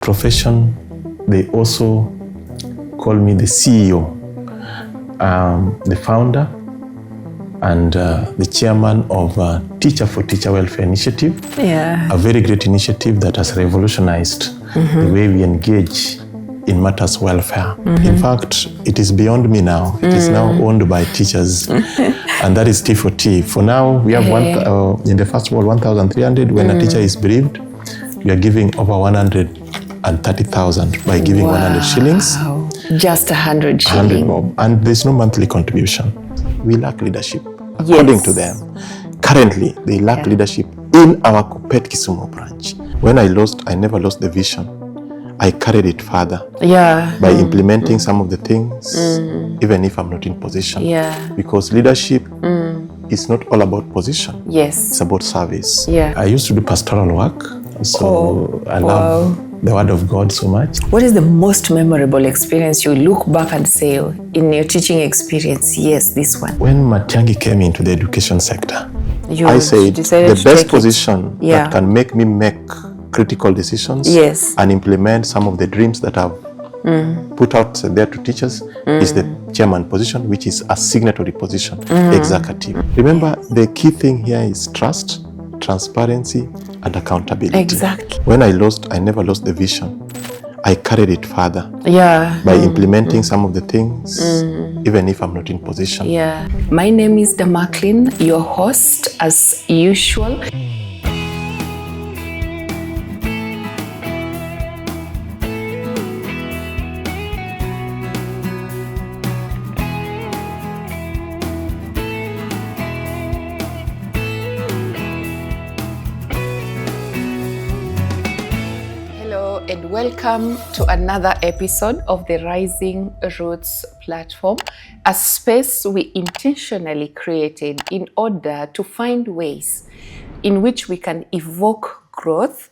profession, they also call me the CEO, the founder and the chairman of Teacher for Teacher Welfare Initiative, a very great initiative that has revolutionized the way we engage in matters welfare. In fact, it is beyond me now. It is now owned by teachers, and that is T for T. For now, we have in the first world 1,300. When a teacher is bereaved, we are giving over 130,000 by giving 100 shillings. Just 100 shillings. 100 bob. And there's no monthly contribution. We lack leadership, according to them. Currently, they lack leadership in our KUPPET Kisumu branch. When I never lost the vision. I carried it further by implementing some of the things, even if I'm not in position. Because leadership is not all about position. It's about service. I used to do pastoral work, so I love the Word of God so much. What is the most memorable experience you look back and say, in your teaching experience, yes, this one? When Matiangi came into the education sector, I said the best position that can make me make critical decisions and implement some of the dreams that I've put out there to teachers is the chairman position, which is a signatory position, executive. Remember, the key thing here is trust, transparency, and accountability. Exactly. When I never lost the vision. I carried it further by implementing some of the things, even if I'm not in position. My name is Damaklin, your host as usual. And welcome to another episode of the Rising Roots platform, a space we intentionally created in order to find ways in which we can evoke growth,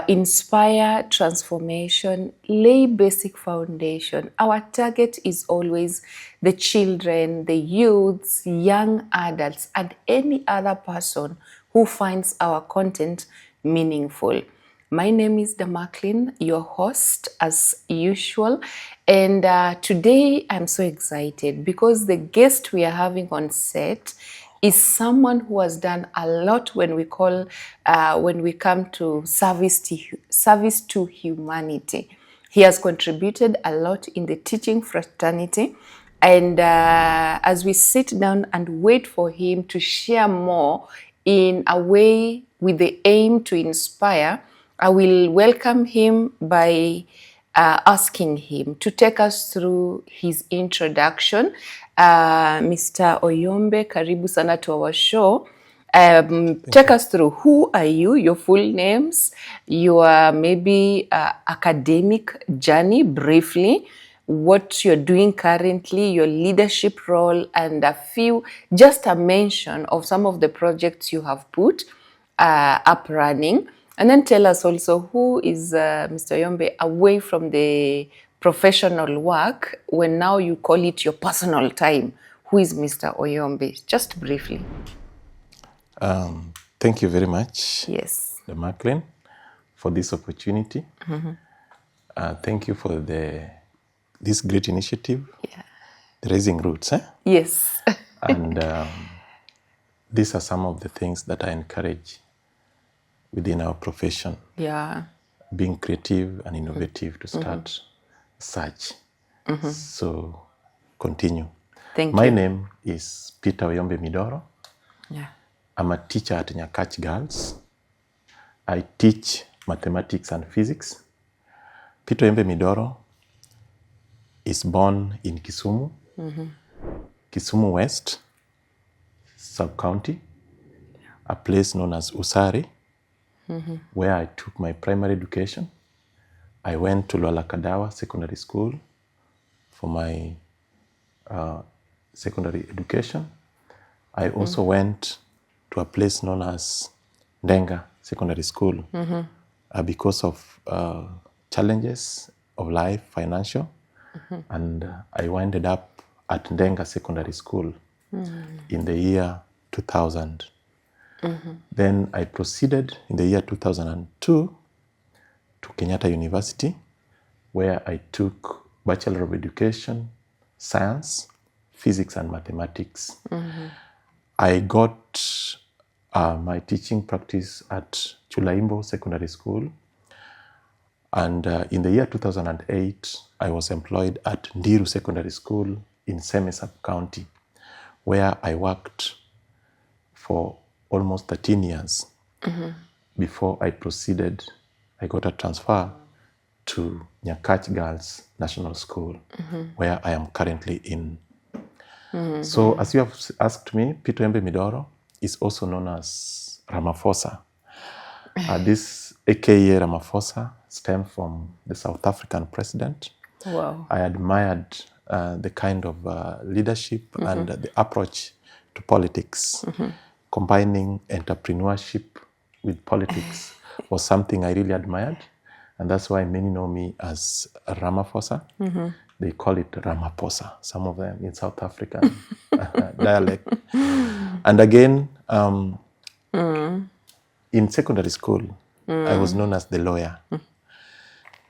inspire transformation, lay basic foundation. Our target is always the children, the youths, young adults, and any other person who finds our content meaningful. My name is Damaklin, your host as usual, and today I'm so excited because the guest we are having on set is someone who has done a lot when we come to service to humanity. He has contributed a lot in the teaching fraternity, and as we sit down and wait for him to share more in a way with the aim to inspire, I will welcome him by asking him to take us through his introduction. Mr. Oyombe, karibu sana to our show. Take us through, who are you, your full names, your maybe academic journey briefly, what you're doing currently, your leadership role, and just a mention of some of the projects you have put up running. And then tell us also who is Mr. Oyombe away from the professional work when now you call it your personal time. Who is Mr. Oyombe? Just briefly. Thank you very much, Damaklin, for this opportunity. Thank you for this great initiative, the Rising Roots. Yes. And these are some of the things that I encourage within our profession. Being creative and innovative to start such. So continue. Thank My you. name is Peter Oyombe Midoro. I'm a teacher at Nyakach Girls. I teach mathematics and physics. Peter Oyombe Midoro is born in Kisumu, Kisumu West, Sub-County, a place known as Usari, where I took my primary education. I went to Lwalakadawa Secondary School for my secondary education. I also went to a place known as Ndenga Secondary School because of challenges of life, financial, and I ended up at Ndenga Secondary School in the year 2000. Then I proceeded in the year 2002 to Kenyatta University, where I took Bachelor of Education, Science, Physics and Mathematics. I got my teaching practice at Chulaimbo Secondary School. And in the year 2008, I was employed at Ndiru Secondary School in Kisumu Sub-County, where I worked for almost 13 years before I proceeded. I got a transfer to Nyakach Girls National School, where I am currently in. So as you have asked me, Peter Oyombe Midoro is also known as Ramaphosa. This AKA Ramaphosa stems from the South African president. Wow. I admired the kind of leadership and the approach to politics. Combining entrepreneurship with politics was something I really admired. And that's why many know me as Ramaphosa. They call it Ramaphosa, some of them in South African dialect. And again, in secondary school, I was known as the lawyer.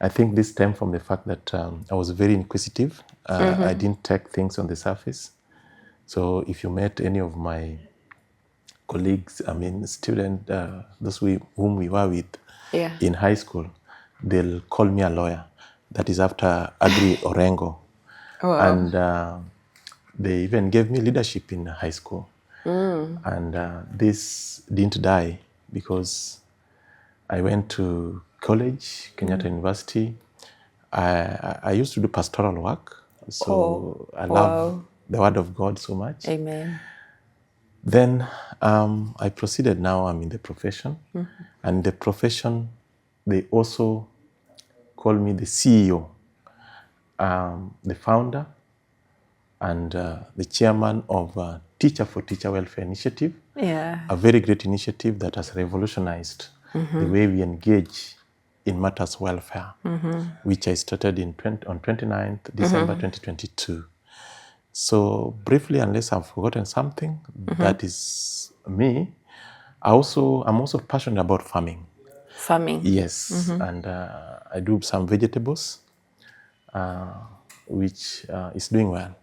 I think this stemmed from the fact that I was very inquisitive. I didn't take things on the surface. So if you met any of my colleagues, I mean, students, those whom we were with in high school, they'll call me a lawyer. That is after Agri Orengo. Wow. And they even gave me leadership in high school. And this didn't die because I went to college, Kenyatta University. I used to do pastoral work. So I love the Word of God so much. Amen. Then I proceeded. Now I'm in the profession. And in the profession, they also call me the CEO, the founder, and the chairman of Teacher for Teacher Welfare Initiative. Yeah. A very great initiative that has revolutionized the way we engage in matters welfare, which I started on 29th December 2022. So briefly, unless I've forgotten something, that is me. I'm also passionate about farming. Farming. Yes, and I do some vegetables, which is doing well.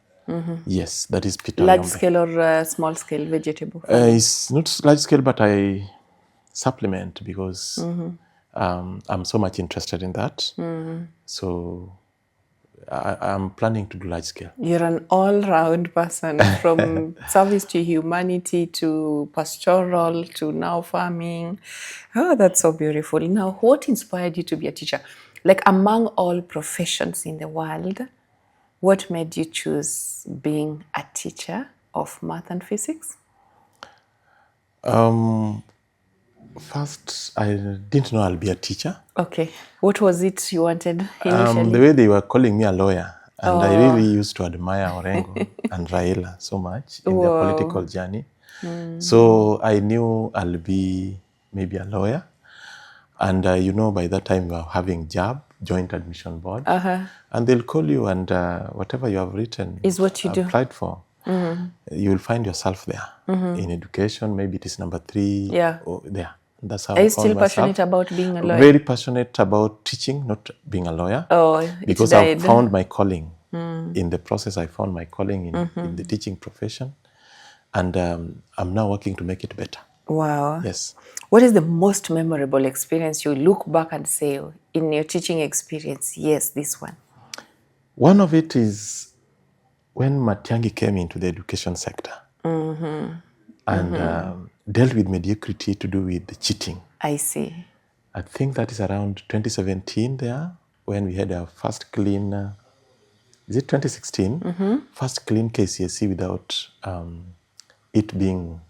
Yes, that is Peter Large Oyombe. scale or small scale vegetable? It's not large scale, but I supplement because I'm so much interested in that. So I'm planning to do large scale. You're an all-round person, from service to humanity to pastoral to now farming. Oh, that's so beautiful. Now, what inspired you to be a teacher? Like, among all professions in the world, what made you choose being a teacher of math and physics? First, I didn't know I'll be a teacher. Okay. What was it you wanted initially? The way they were calling me a lawyer. And I really used to admire Orengo and Raila so much in their political journey. So I knew I'll be maybe a lawyer. And by that time we were having JAB, Joint Admission Board. And they'll call you and whatever you have written is what you applied for. You will find yourself there. In education, maybe it is number 3 or there. That's how Are you still passionate about being a lawyer? Very passionate about teaching, not being a lawyer. Because I found my calling. In the process, I found my calling in the teaching profession. And I'm now working to make it better. Wow. Yes. What is the most memorable experience you look back and say, in your teaching experience, yes, this one? One of it is when Matiang'i came into the education sector and dealt with mediocrity to do with cheating. I see. I think that is around 2017 there, when we had our first clean, is it 2016? First clean KCSE without it being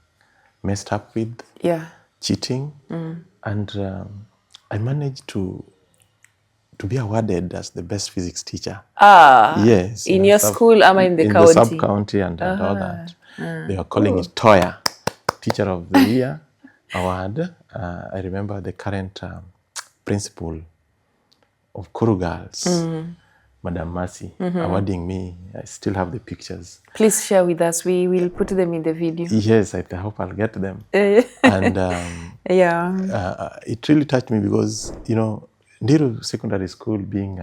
messed up with cheating. And I managed to be awarded as the best physics teacher. Yes. In your school, am I in the county? In the sub-county and all that. They were calling it Toya, Teacher of the Year award. I remember the current principal of Kuru Girls, Madam Mercy, awarding me. I still have the pictures. Please share with us. We will put them in the video. Yes, I hope I'll get them. And it really touched me because, Ndiru Secondary School being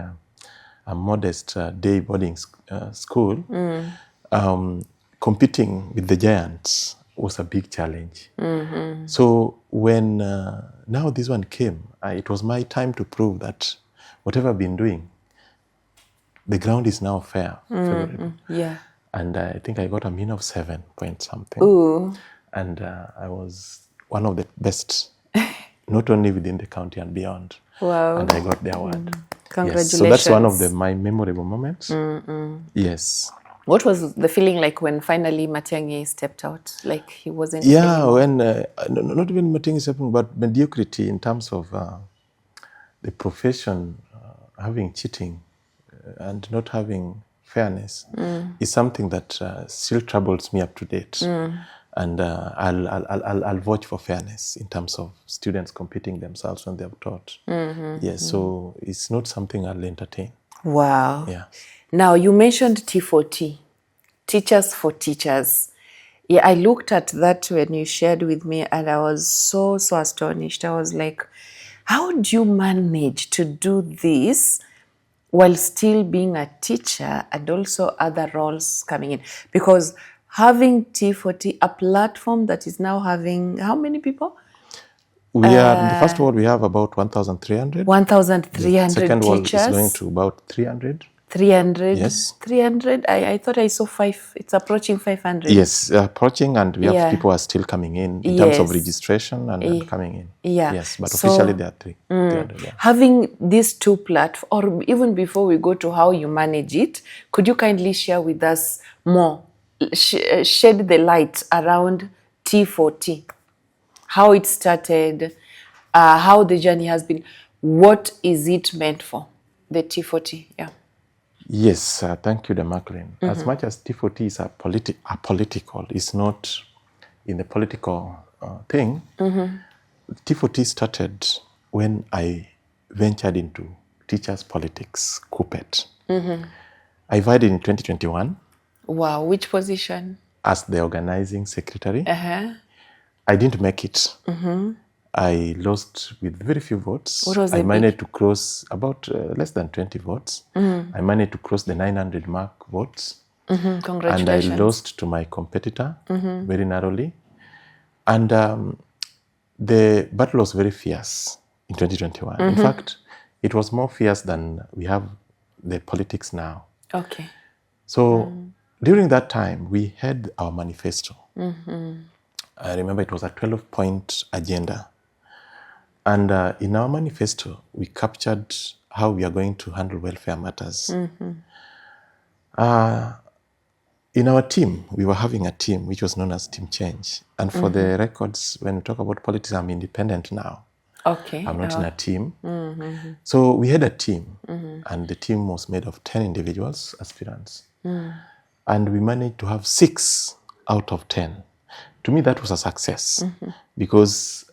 a modest day boarding school, competing with the giants was a big challenge. So when now this one came, it was my time to prove that whatever I've been doing, the ground is now favorable. Yeah. And I think I got a mean of 7 point something. Ooh. And I was one of the best, not only within the county and beyond. Wow. And I got the award. Congratulations. Yes. So that's one of my memorable moments. Yes. What was the feeling like when finally Matiang'i stepped out? Like he wasn't Yeah, anymore? when, not even Matiang'i stepping, but mediocrity in terms of the profession having cheating and not having fairness is something that still troubles me up to date. And I'll vouch for fairness in terms of students competing themselves when they're taught. Yes, so it's not something I'll entertain. Wow. Yeah. Now, you mentioned T4T, Teachers for Teachers. Yeah, I looked at that when you shared with me and I was so astonished. I was like, how do you manage to do this while still being a teacher and also other roles coming in? Because having T4T, a platform that is now having how many people? We are, the first ward we have about 1,300. 1,300 Second ward teachers. is going to about 300. 300? Yes. 300? I thought I saw 5. It's approaching 500. Yes, approaching, and we have people are still coming in terms of registration and coming in. Yeah. Yes, but officially there are 300. Yeah. Having these two platforms, or even before we go to how you manage it, could you kindly share with us more, shed the light around T4T, how it started, how the journey has been, what is it meant for, the T4T? Yeah. Yes, thank you, Demaklin. As much as T4T is a political, it's not in the political thing. T4T started when I ventured into teachers' politics, KUPPET. I vied in 2021. Wow, which position? As the organizing secretary. I didn't make it. I lost with very few votes. What was I the managed to cross about less than 20 votes. I managed to cross the 900 mark votes. Congratulations. And I lost to my competitor very narrowly. And the battle was very fierce in 2021. In fact, it was more fierce than we have the politics now. Okay. So during that time, we had our manifesto. I remember it was a 12-point agenda. And in our manifesto, we captured how we are going to handle welfare matters. In our team, we were having a team which was known as Team Change. And for the records, when we talk about politics, I'm independent now. Okay. I'm not in a team. So we had a team, and the team was made of 10 individuals, aspirants. And we managed to have 6 out of 10. To me, that was a success because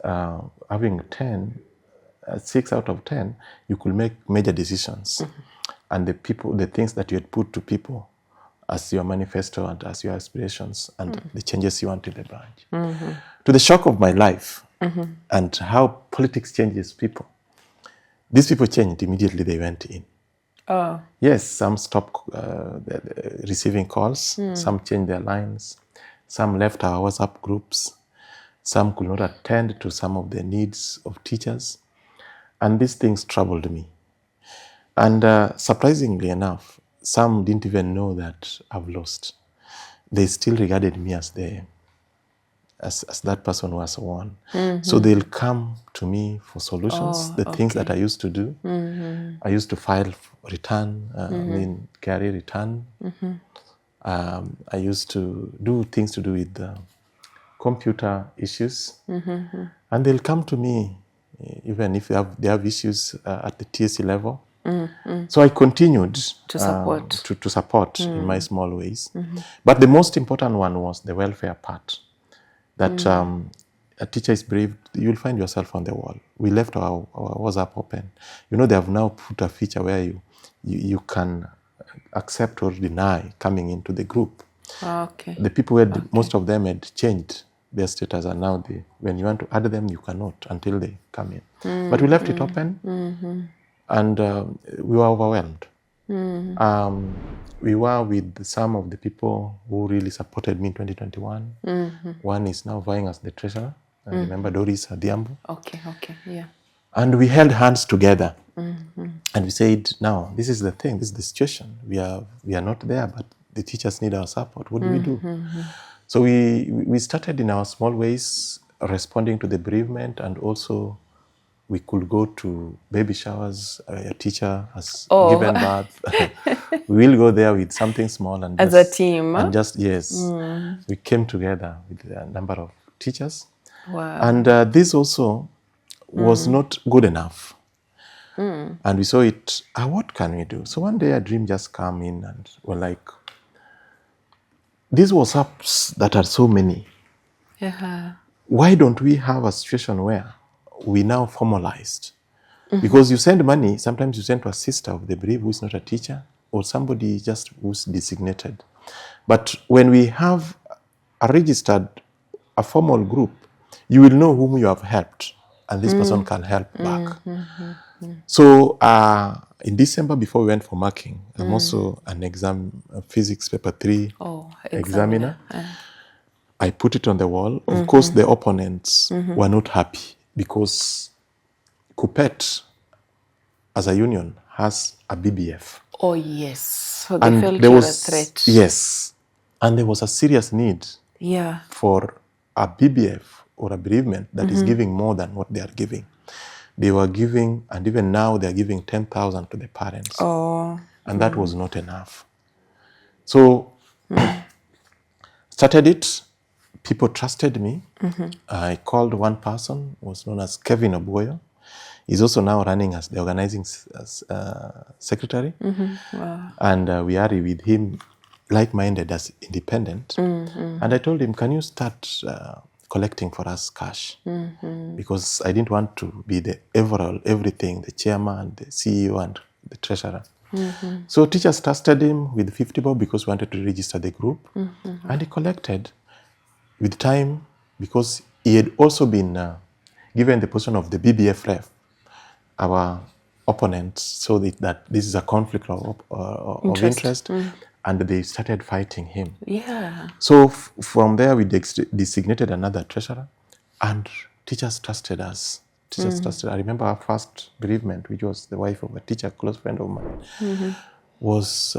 having 6 out of 10, you could make major decisions. And the things that you had put to people as your manifesto and as your aspirations and the changes you want in the branch. To the shock of my life and how politics changes people, these people changed immediately they went in. Oh. Yes, some stopped receiving calls, some changed their lines, some left our WhatsApp groups, some could not attend to some of the needs of teachers. And these things troubled me. And surprisingly enough, some didn't even know that I've lost. They still regarded me as that person who has won. So they'll come to me for solutions, things that I used to do. I used to file return, carry return. I used to do things to do with computer issues. And they'll come to me even if they have issues at the TSC level. So I continued to support in my small ways. But the most important one was the welfare part. That a teacher is brave, you'll find yourself on the wall. We left our WhatsApp open. You know, they have now put a feature where you can accept or deny coming into the group. Okay. The people had, most of them had changed their status, and now when you want to add them, you cannot until they come in. But we left it open. And we were overwhelmed. We were with some of the people who really supported me in 2021. One is now vying as the treasurer. I remember Doris Adiambo. Okay, yeah. And we held hands together. And we said, now, this is the thing, this is the situation. We are not there, but the teachers need our support. What do we do? So we started in our small ways, responding to the bereavement, and also we could go to baby showers. A teacher has given birth. We will go there with something small and as a team. And just, yes, we came together with a number of teachers. Wow. And this also was not good enough. And we saw it, what can we do? So one day a dream just came in and we're like, these WhatsApps that are so many, why don't we have a situation where we now formalized? Because you send money, sometimes you send to a sister of the bereaved who is not a teacher, or somebody just who's designated. But when we have a formal group, you will know whom you have helped, and this person can help back. So in December, before we went for marking, I'm also an physics paper 3 examiner. I put it on the wall. Of course, the opponents were not happy because KUPPET, as a union, has a BBF. Oh, yes. So they felt you were a threat. Yes. And there was a serious need for a BBF or a bereavement that is giving more than what they are giving. They were giving, and even now they're giving 10,000 to the parents. And that was not enough. So started it. People trusted me. I called one person, was known as Kevin Oboyo. He's also now running as the organizing secretary. And we are with him, like-minded as independent. And I told him, can you start collecting for us cash? Because I didn't want to be the everything, the chairman, the CEO, and the treasurer. So teachers trusted him with 50 bob because we wanted to register the group. And he collected with time because he had also been given the position of the BBF ref. Our opponents saw that this is a conflict of interest, and they started fighting him. So from there, we designated another treasurer, and teachers trusted us. I remember our first bereavement, which was the wife of a teacher, a close friend of mine, was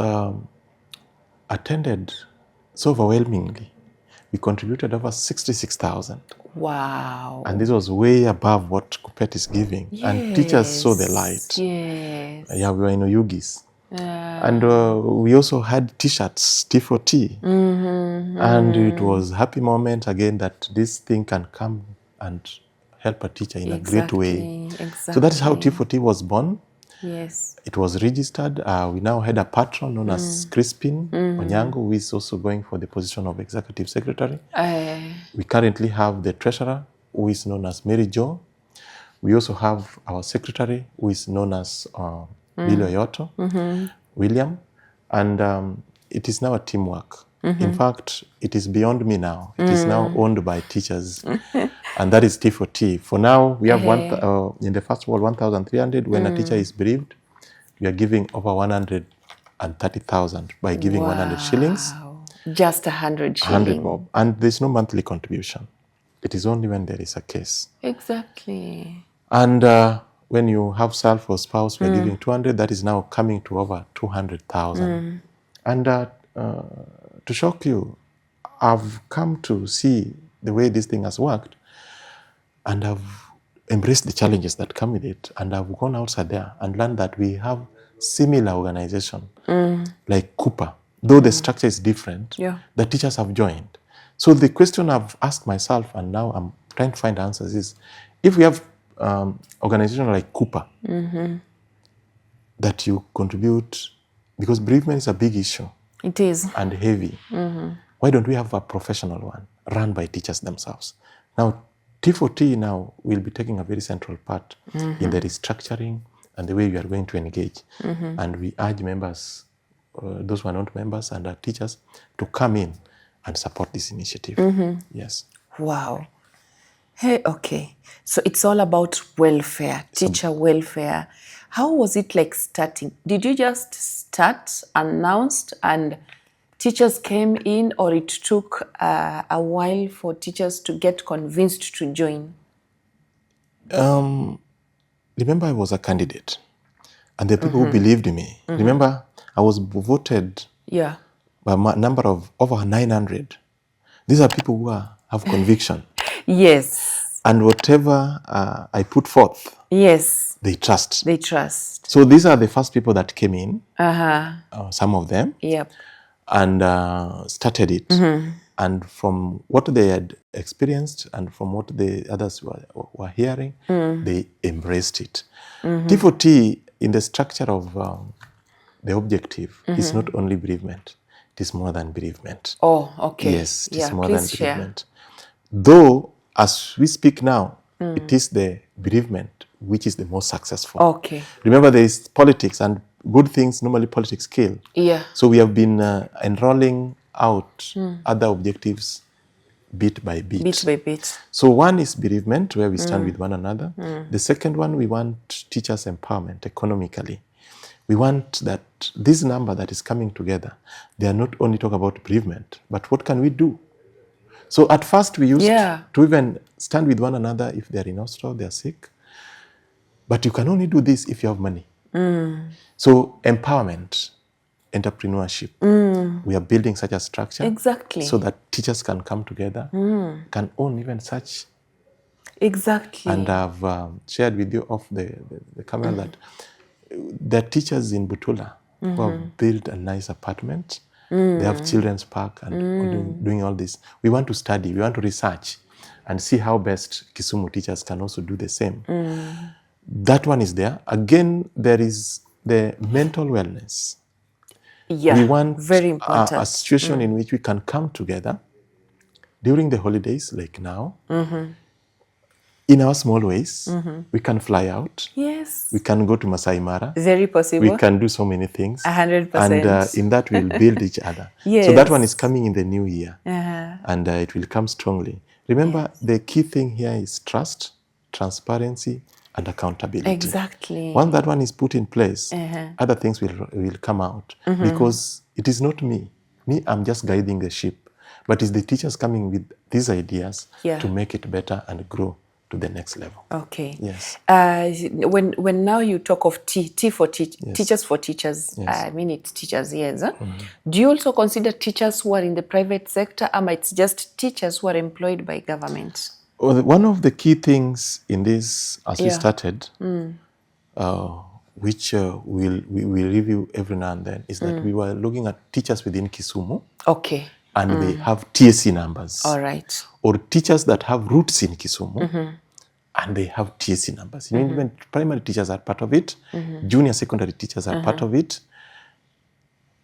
attended so overwhelmingly. We contributed over 66,000. Wow. And this was way above what KUPPET is giving. And teachers saw the light. Yeah, we were in Oyugis. And we also had T-shirts, T4T. And it was a happy moment again that this thing can come and help a teacher in a great way. So that is how T4T was born. It was registered. We now had a patron known as Crispin Onyango, who is also going for the position of executive secretary. We currently have the treasurer, who is known as Mary Jo. We also have our secretary, who is known as Billy Oyoto, William. And it is now a teamwork. In fact, it is beyond me now. It is now owned by teachers. And that is T4T. For now, we have in the first wall 1,300. When a teacher is bereaved, we are giving over 130,000 by giving 100 shillings. Just 100 shillings. 100 bob. And there's no monthly contribution. It is only when there is a case. Exactly. And when you have self or spouse, we're giving 200. That is now coming to over 200,000. And to shock you, I've come to see the way this thing has worked, and I've embraced the challenges that come with it, and I've gone outside there and learned that we have similar organization like KUPPA. Though the structure is different, the teachers have joined. So the question I've asked myself, and now I'm trying to find answers, is if we have organization like KUPPA that you contribute, because bereavement is a big issue. It is. And heavy. Why don't we have a professional one run by teachers themselves? Now, T4T now will be taking a very central part in the restructuring and the way we are going to engage. And we urge members, those who are not members and our teachers, to come in and support this initiative. Yes. Wow. Hey, okay. So it's all about welfare, teacher welfare. How was it like starting? Did you just start, announced, and teachers came in, or it took a while for teachers to get convinced to join? Remember, I was a candidate, and the people who believed in me. Remember, I was voted Yeah. by a number of over 900. These are people who have conviction. Yes. And whatever I put forth, Yes. they trust. They trust. So these are the first people that came in, Uh-huh. some of them, Yep. and started it. And from what they had experienced and from what the others were hearing, they embraced it. T4T, in the structure of the objective, is not only bereavement. It is more than bereavement. Oh, okay. Yes, it is more please than share. bereavement. Though, as we speak now, it is the bereavement which is the most successful. Okay. Remember, there is politics, and good things normally politics kill. Yeah. So we have been enrolling out other objectives bit by bit. Bit by bit. So one is bereavement, where we stand with one another. The second one, we want teachers' empowerment economically. We want that this number that is coming together, they are not only talk about bereavement, but what can we do? So at first we used to even stand with one another if they are in hospital, they are sick. But you can only do this if you have money. So empowerment, entrepreneurship. We are building such a structure. Exactly. So that teachers can come together, can own even such. Exactly. And I've shared with you off the camera that there are teachers in Butula who have built a nice apartment. They have children's park and doing all this. We want to study, we want to research and see how best Kisumu teachers can also do the same. That one is there. Again, there is the mental wellness. Yeah, we want very important. A situation in which we can come together during the holidays, like now, in our small ways. We can fly out. Yes. We can go to Masai Mara. Very possible. We can do so many things. 100%. And in that, we'll build each other. Yes. So that one is coming in the new year. And it will come strongly. Remember, the key thing here is trust, transparency, and accountability. Exactly. Once that one is put in place, other things will come out. Because it is not me. Me, I'm just guiding the ship. But it's the teachers coming with these ideas to make it better and grow to the next level. Okay. Yes. When now you talk of T for teachers for teachers, I mean it's teachers, yes. Do you also consider teachers who are in the private sector, or it's just teachers who are employed by government? Well, one of the key things in this, as we started, which we review every now and then, is that we were looking at teachers within Kisumu. Okay. And they have TSC numbers. All right. Or teachers that have roots in Kisumu, and they have TSC numbers. You know, even primary teachers are part of it. Junior secondary teachers are part of it.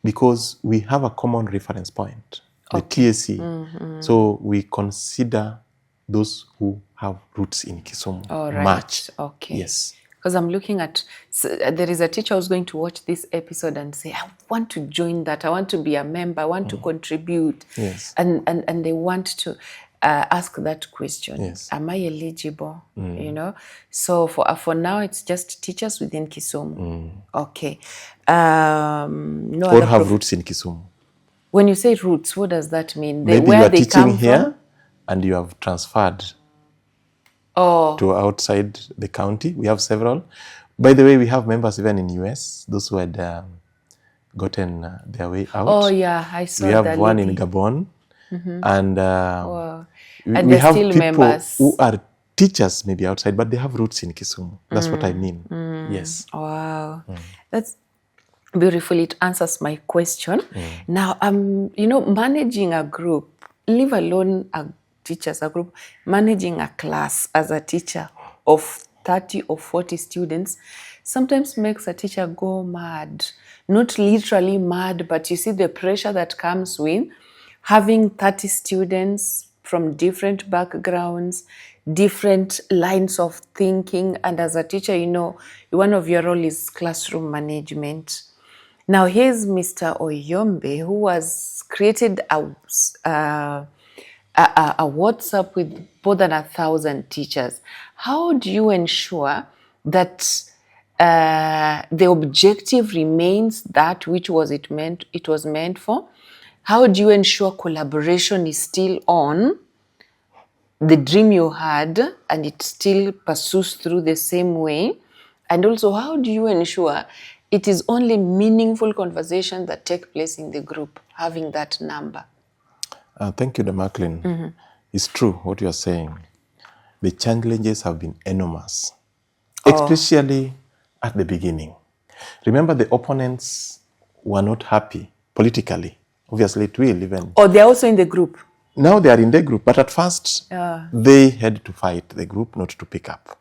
Because we have a common reference point, the TSC. So we consider those who have roots in Kisumu much. Okay. Yes. Because I'm looking at, there is a teacher who's going to watch this episode and say, I want to join that. I want to be a member. I want to contribute. Yes. And they want to ask that question. Yes. Am I eligible? You know? So for now, it's just teachers within Kisumu. Okay. No or have roots in Kisumu. When you say roots, what does that mean? Maybe where you are they teaching come here from? And you have transferred to outside the county. We have several. By the way, we have members even in US, those who had gotten their way out. Oh, yeah, I saw that. We have that one lady in Gabon. And and we they're have still people members who are teachers maybe outside, but they have roots in Kisumu. That's what I mean. Yes. Wow. That's beautiful. It answers my question. Now, you know, managing a group, leave alone teachers, a group, managing a class as a teacher of 30 or 40 students sometimes makes a teacher go mad. Not literally mad, but you see the pressure that comes with having 30 students from different backgrounds, different lines of thinking. And as a teacher, you know, one of your role is classroom management. Now, here's Mr. Oyombe, who has created a WhatsApp with more than 1,000 teachers. How do you ensure that the objective remains that which it was meant for? How do you ensure collaboration is still on, the dream you had, and it still pursues through the same way? And also, how do you ensure it is only meaningful conversations that take place in the group, having that number? Thank you, Demarclin. It's true what you are saying. The challenges have been enormous, especially at the beginning. Remember, the opponents were not happy politically. Obviously, it will even. Or they're also in the group? Now they are in the group, but at first they had to fight the group not to pick up.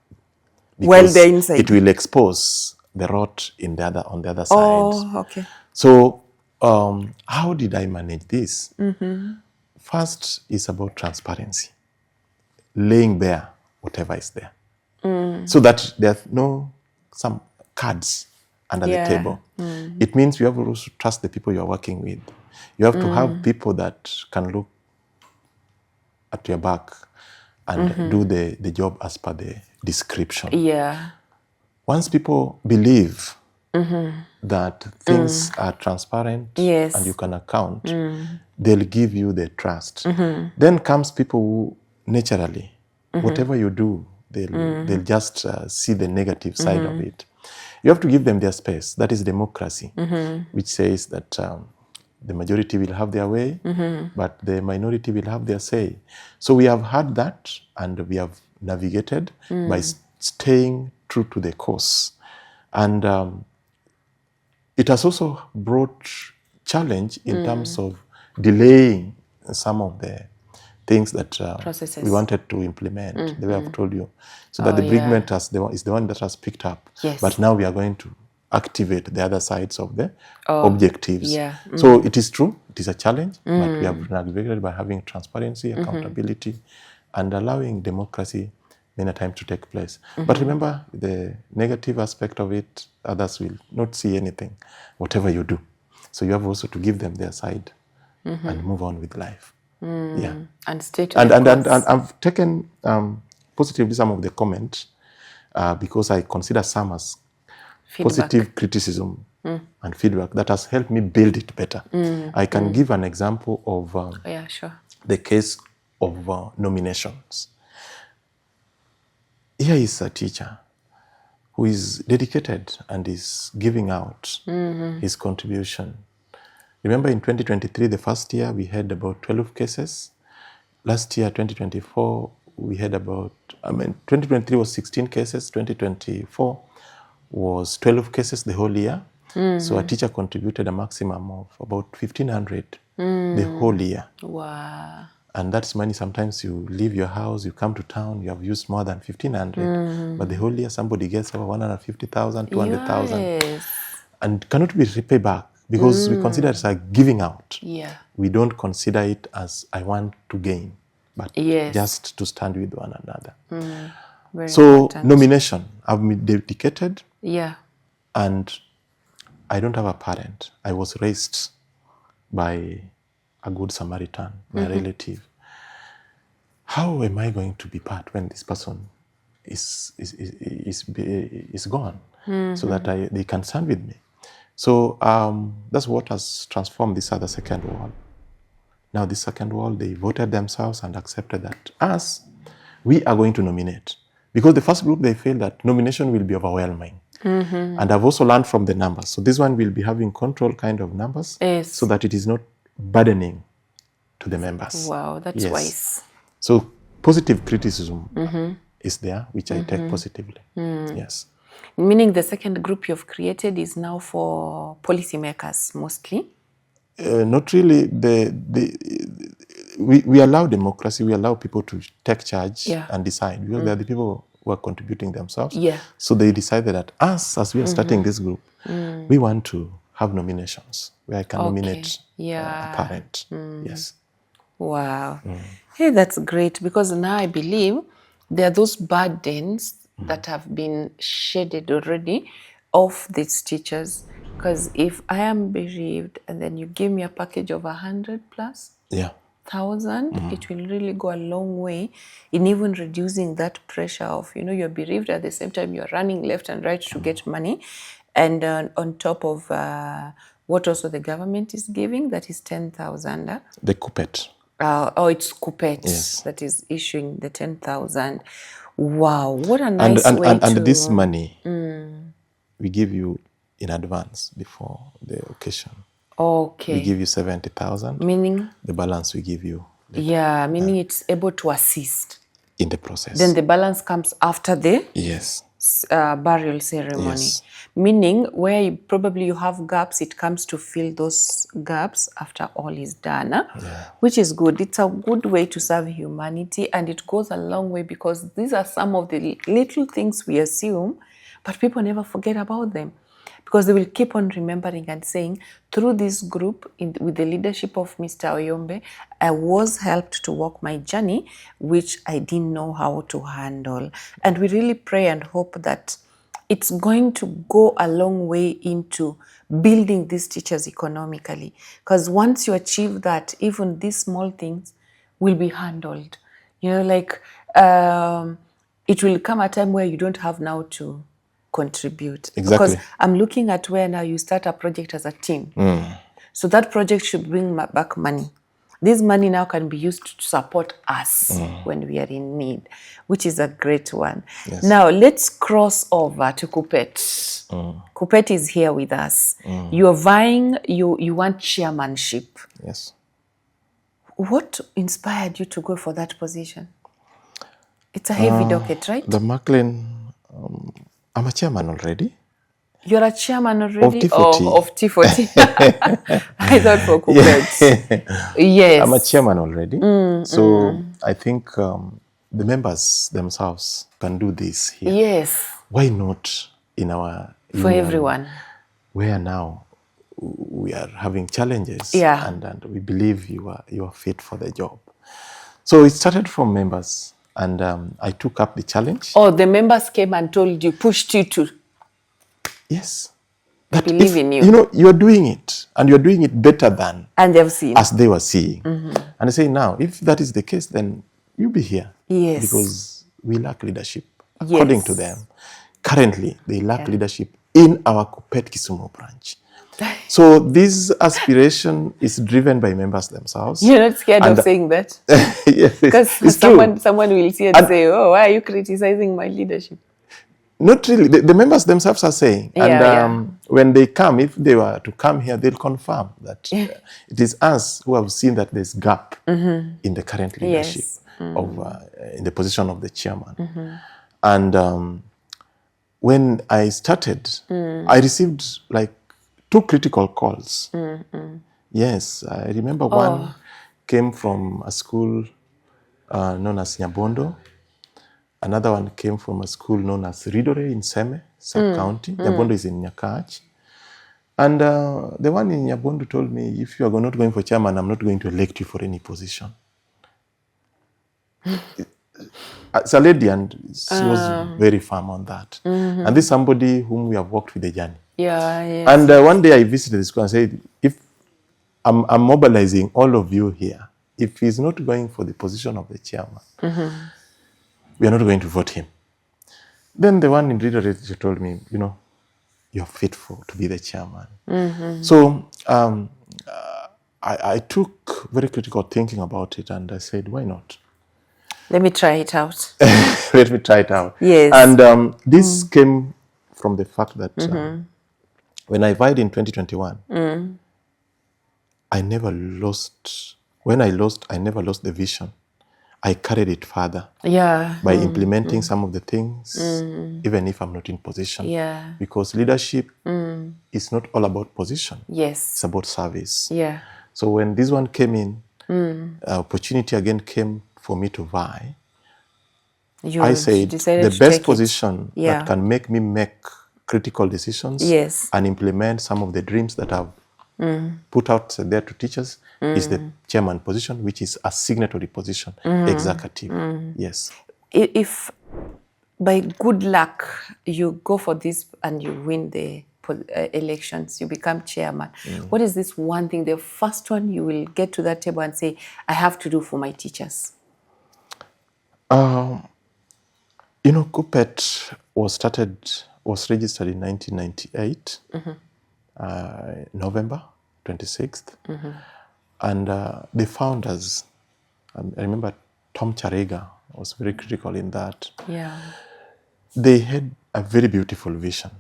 Well, they're inside. It will expose the rot on the other side. Oh, okay. So, how did I manage this? First is about transparency, laying bare whatever is there, so that there's some cards under the table. It means you have to also trust the people you are working with. You have to have people that can look at your back and do the job as per the description. Yeah. Once people believe that things are transparent and you can account, they'll give you the trust. Then comes people who naturally, whatever you do, they'll just see the negative side of it. You have to give them their space. That is democracy, which says that the majority will have their way, but the minority will have their say. So we have had that, and we have navigated by staying true to the course. And it has also brought challenge in terms of delaying some of the things that we wanted to implement, the way I've told you. So that the brigment is the one that has picked up. Yes. But now we are going to activate the other sides of the objectives. Yeah. So it is true, it is a challenge, but we have navigated by having transparency, accountability, and allowing democracy many times to take place. But remember, the negative aspect of it, others will not see anything, whatever you do. So you have also to give them their side and move on with life. Yeah. And stay to the course. And I've taken positively some of the comments because I consider some as positive criticism and feedback that has helped me build it better. I can give an example of the case of nominations. Here is a teacher who is dedicated and is giving out his contribution. Remember, in 2023, the first year, we had about 12 cases. Last year, 2024, we had 2023 was 16 cases, 2024 was 12 cases the whole year. So a teacher contributed a maximum of about 1,500 the whole year. Wow. And that's money. Sometimes you leave your house, you come to town, you have used more than 1,500. But the whole year, somebody gets over 150,000, 200,000. Yes. And cannot be repaid back because we consider it as a giving out. Yeah. We don't consider it as I want to gain, but just to stand with one another. Very so important. Nomination, I've been dedicated. Yeah. And I don't have a parent. I was raised by a good Samaritan, my relative. How am I going to be part when this person is gone, so that they can stand with me? So that's what has transformed this other second wall. Now this second wall, they voted themselves and accepted that we are going to nominate. Because the first group, they feel that nomination will be overwhelming. And I've also learned from the numbers. So this one will be having control kind of numbers so that it is not burdening to the members. Wow, that's wise. So positive criticism is there, which I take positively. Yes. Meaning the second group you've created is now for policymakers mostly? Not really. We allow democracy, we allow people to take charge and decide, because they are the people who are contributing themselves. Yeah. So they decided that as we are starting this group, we want to have nominations where I can nominate a parent. Yes. Wow. Hey, that's great, because now I believe there are those burdens that have been shedded already off these teachers. Because if I am bereaved and then you give me a package of 100 plus, 10,000, it will really go a long way in even reducing that pressure of, you're bereaved at the same time you're running left and right to get money. And on top of what also the government is giving, that is 10,000. The KUPPET. It's KUPPET Yes. that is issuing the 10,000. Wow, what a nice way to... And this money, we give you in advance before the occasion. Okay. We give you 70,000. Meaning? The balance we give you. Yeah, meaning it's able to assist. In the process. Then the balance comes after the yes. Burial ceremony. Yes. Meaning where you have gaps, it comes to fill those gaps after all is done. Which is good. It's a good way to serve humanity, and it goes a long way because these are some of the little things we assume, but people never forget about them. Because they will keep on remembering and saying, through this group, with the leadership of Mr. Oyombe, I was helped to walk my journey, which I didn't know how to handle. And we really pray and hope that it's going to go a long way into building these teachers economically. Because once you achieve that, even these small things will be handled. It will come a time where you don't have now to contribute. Exactly. Because I'm looking at where now you start a project as a team. So that project should bring back money. This money now can be used to support us when we are in need, which is a great one. Yes. Now let's cross over to KUPPET. KUPPET is here with us. You're vying, you want chairmanship. Yes. What inspired you to go for that position? It's a heavy docket, right? The Maclean, I'm a chairman already. You're a chairman already? Of T40. Of T40. I thought for KUPPET. Yes. I'm a chairman already. So I think the members themselves can do this here. Yes. Why not in our For everyone. Where now we are having challenges. Yeah. And we believe you are fit for the job. So it started from members. And I took up the challenge. Oh, the members came and told you, pushed you to... Yes. That believe in you. You're doing it. And you're doing it better than... And they've seen. As they were seeing. And I say, now, if that is the case, then you be here. Yes. Because we lack leadership. According to them, currently, they lack leadership in our KUPPET Kisumu branch. So this aspiration is driven by members themselves. You're not scared of saying that? Yes, because someone will see and say, oh, why are you criticizing my leadership? Not really. The members themselves are saying. And when they come, if they were to come here, they'll confirm that it is us who have seen that there's gap in the current leadership of in the position of the chairman. And when I started, I received like 2 critical calls. Yes, I remember one came from a school known as Nyabondo. Another one came from a school known as Ridore in Seme, Sub-County. Nyabondo is in Nyakach. And the one in Nyabondo told me, if you are not going for chairman, I'm not going to elect you for any position. It's a lady, and she was very firm on that. And this is somebody whom we have worked with the journey. And one day I visited the school and said, if I'm mobilizing all of you here, if he's not going for the position of the chairman, we are not going to vote him. Then the one in Ridore told me, you're fit to be the chairman. So I took very critical thinking about it, and I said, why not? Let me try it out. Let me try it out. Yes. And this came from the fact that when I vied in 2021, I never lost. When I lost, I never lost the vision. I carried it further. By implementing some of the things, even if I'm not in position. Because leadership is not all about position. It's about service. So when this one came in, opportunity again came for me to vie. I said the best position that can make me make critical decisions and implement some of the dreams that I've put out there to teachers is the chairman position, which is a signatory position, executive. Yes. If by good luck you go for this and you win the elections, you become chairman. What is this one thing, the first one you will get to that table and say, I have to do for my teachers? KUPPET was registered in 1998, November 26th. And the founders, I remember Tom Charega was very critical in that. Yeah. They had a very beautiful vision.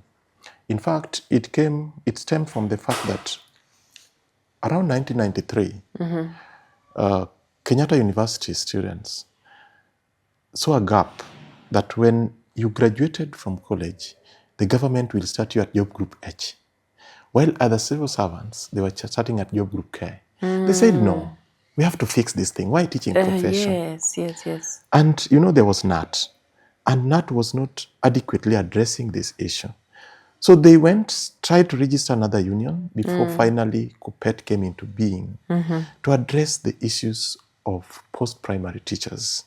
In fact, it stemmed from the fact that around 1993, Kenyatta University students saw a gap that when you graduated from college, the government will start you at job group H. While other civil servants, they were starting at job group K. They said, no, we have to fix this thing. Why teaching profession? Yes. And there was NAT. And NAT was not adequately addressing this issue. So they tried to register another union before finally KUPPET came into being to address the issues of post-primary teachers.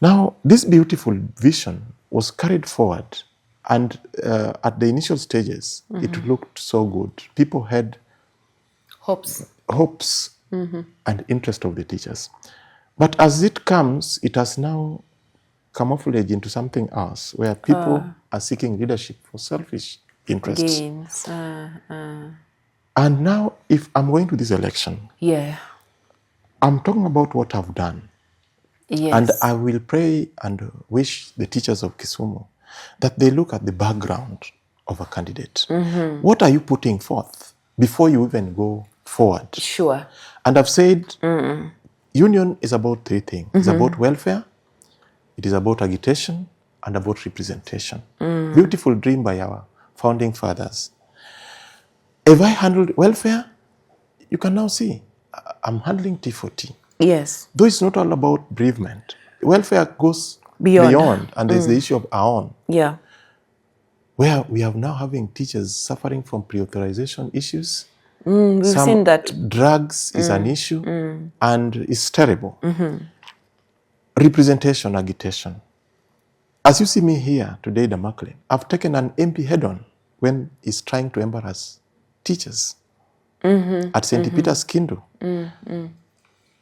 Now, this beautiful vision was carried forward, and at the initial stages, it looked so good. People had hopes and interest of the teachers. But as it comes, it has now camouflaged into something else, where people are seeking leadership for selfish interests. Gains. And now, if I'm going to this election, I'm talking about what I've done. Yes. And I will pray and wish the teachers of Kisumu that they look at the background of a candidate. What are you putting forth before you even go forward? Sure. And I've said union is about three things. It's about welfare, it is about agitation, and about representation. Beautiful dream by our founding fathers. If I handled welfare, you can now see I'm handling T40. Yes. Though it's not all about bereavement. Welfare goes beyond and there's the issue of AON. Yeah. Where we are now having teachers suffering from pre-authorization issues. We've seen that. Drugs is an issue and it's terrible. Representation, agitation. As you see me here today, Damakle, I've taken an MP head-on when he's trying to embarrass teachers at St. Peter's Kindu.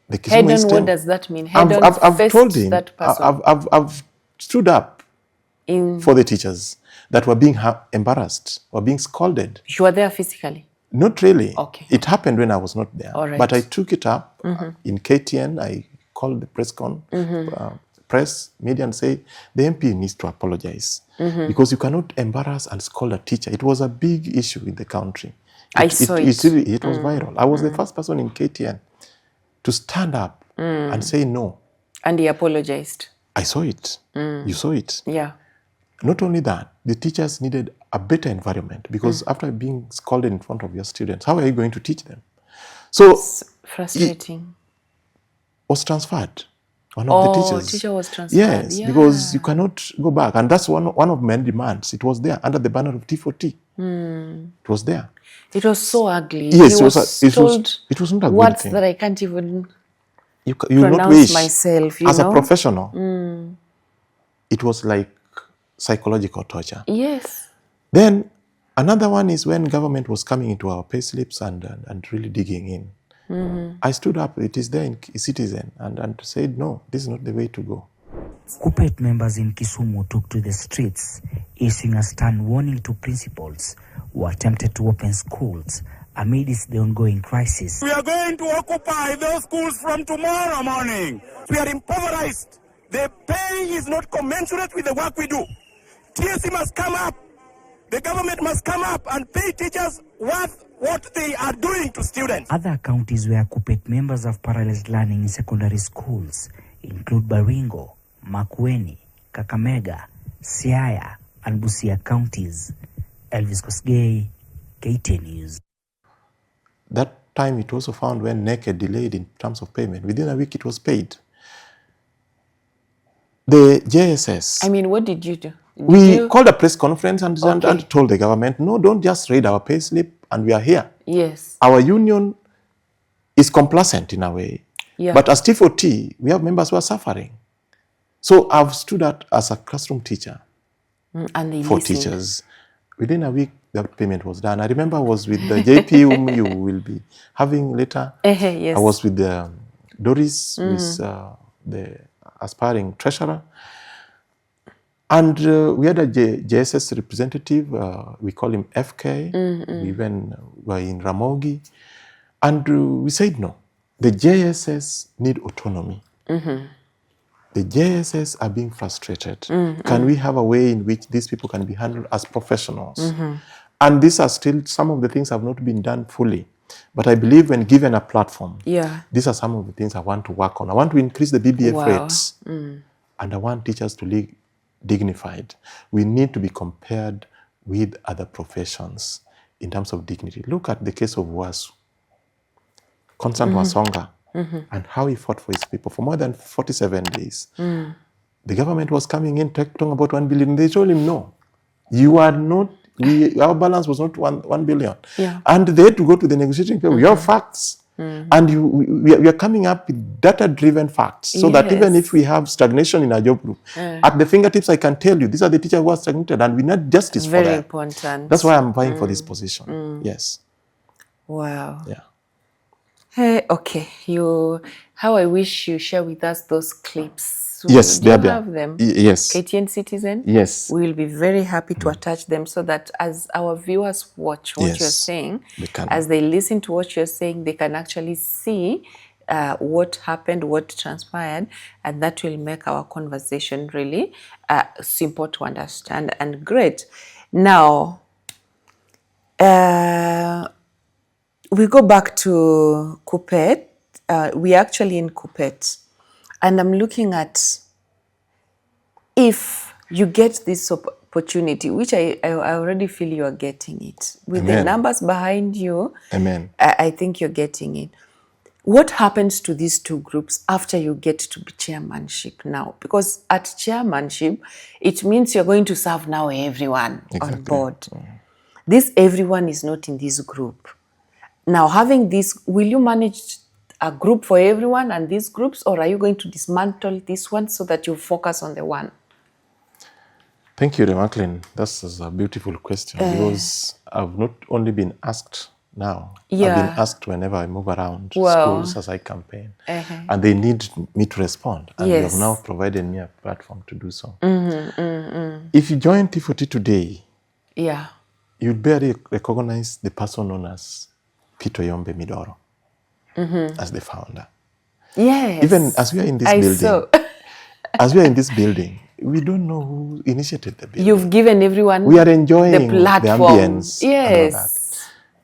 Head-on, what does that mean? Head-on, I've told him, that person. I've stood up for the teachers that were being embarrassed or being scolded. You were there physically? Not really. Okay. It happened when I was not there. All right. But I took it up in KTN. I called the press media and say, the MP needs to apologize because you cannot embarrass and scold a teacher. It was a big issue in the country. I saw it. It was viral. I was the first person in KTN to stand up and say no. And he apologized. I saw it. You saw it. Yeah. Not only that, the teachers needed a better environment because after being scolded in front of your students, how are you going to teach them? So it's frustrating. Was transferred. One of the teachers. Teacher was transferred. Yes, because you cannot go back. And that's one of my demands. It was there under the banner of T4T. It was there. It was so ugly. Yes, it was not a good words thing. that I can't even you pronounce not wish, myself. As a professional, it was like psychological torture. Yes. Then another one is when government was coming into our pay slips and really digging in. I stood up, it is there in Citizen, and said, no, this is not the way to go. KUPPET members in Kisumu took to the streets, issuing a stern warning to principals who attempted to open schools amidst the ongoing crisis. We are going to occupy those schools from tomorrow morning. We are impoverished. The pay is not commensurate with the work we do. TSC must come up. The government must come up and pay teachers worth what they are doing to students. Other counties where KUPPET members have paralyzed learning in secondary schools include Baringo, Makueni, Kakamega, Siaya, and Busia counties. Elvis Kosgei, KTN News. That time it also found when NEC delayed in terms of payment. Within a week it was paid. The JSS. I mean, what did you do? We called a press conference and told the government, no, don't just read our pay slip and we are here. Yes. Our union is complacent in a way. Yeah. But as T4T, we have members who are suffering. So I've stood out as a classroom teacher and they for listened. teachers. Within a week, that payment was done. I remember I was with the JP whom you will be having later. Yes. I was with Doris, who is the aspiring treasurer. And we had a JSS representative, we call him FK. We even were in Ramogi. And we said no, the JSS need autonomy. The JSS are being frustrated. Can we have a way in which these people can be handled as professionals? And these are still, some of the things have not been done fully. But I believe when given a platform, these are some of the things I want to work on. I want to increase the BBF rates. And I want teachers to live dignified. We need to be compared with other professions in terms of dignity. Look at the case of Wasu, Constant Wasonga, and how he fought for his people for more than 47 days. The government was coming in talking about 1 billion. They told him, no, you are not, our balance was not 1 billion. And they had to go to the negotiating table. Your facts. And we are coming up with data-driven facts so that even if we have stagnation in our job group, at the fingertips, I can tell you, these are the teachers who are stagnated and we need justice for them. Very important. That's why I'm vying for this position. Yes. Wow. Yeah. Hey, okay. How I wish you share with us those clips. Yes, do you have them? Yes. KTN Citizen? Yes. We will be very happy to attach them so that as our viewers watch what you're saying, as they listen to what you're saying, they can actually see what happened, what transpired, and that will make our conversation really simple to understand and great. Now, we go back to KUPPET. We're actually in KUPPET. And I'm looking at if you get this opportunity, which I already feel you are getting it. With the numbers behind you, I think you're getting it. What happens to these two groups after you get to be chairmanship now? Because at chairmanship, it means you're going to serve now everyone on board. This everyone is not in this group. Now, having this, will you manage a group for everyone and these groups, or are you going to dismantle this one so that you focus on the one? Thank you, Macklin. That's a beautiful question because I've not only been asked now, I've been asked whenever I move around schools as I campaign, and they need me to respond, and they have now provided me a platform to do so. If you join T40 today, you'd barely recognize the person known as Peter Oyombe Midoro. As the founder. Yes. Even as we are in this building, we don't know who initiated the building. You've given everyone we are enjoying the platform. The ambience and all that.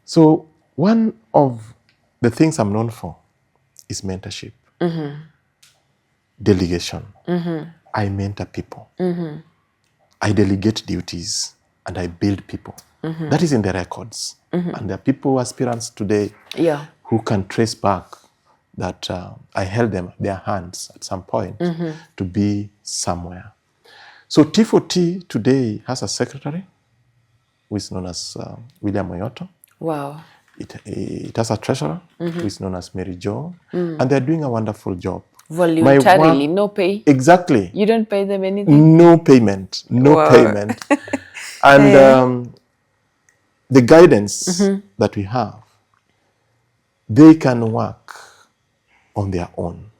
So one of the things I'm known for is mentorship, delegation. I mentor people. I delegate duties and I build people. That is in the records. And there are people, aspirants today, who can trace back that I held their hands at some point to be somewhere. So T4T today has a secretary, who is known as William Oyoto. Wow. It has a treasurer, who is known as Mary Jo, and they're doing a wonderful job. Voluntarily, no pay? Exactly. You don't pay them anything? No payment, no payment. And the guidance that we have, they can work on their own.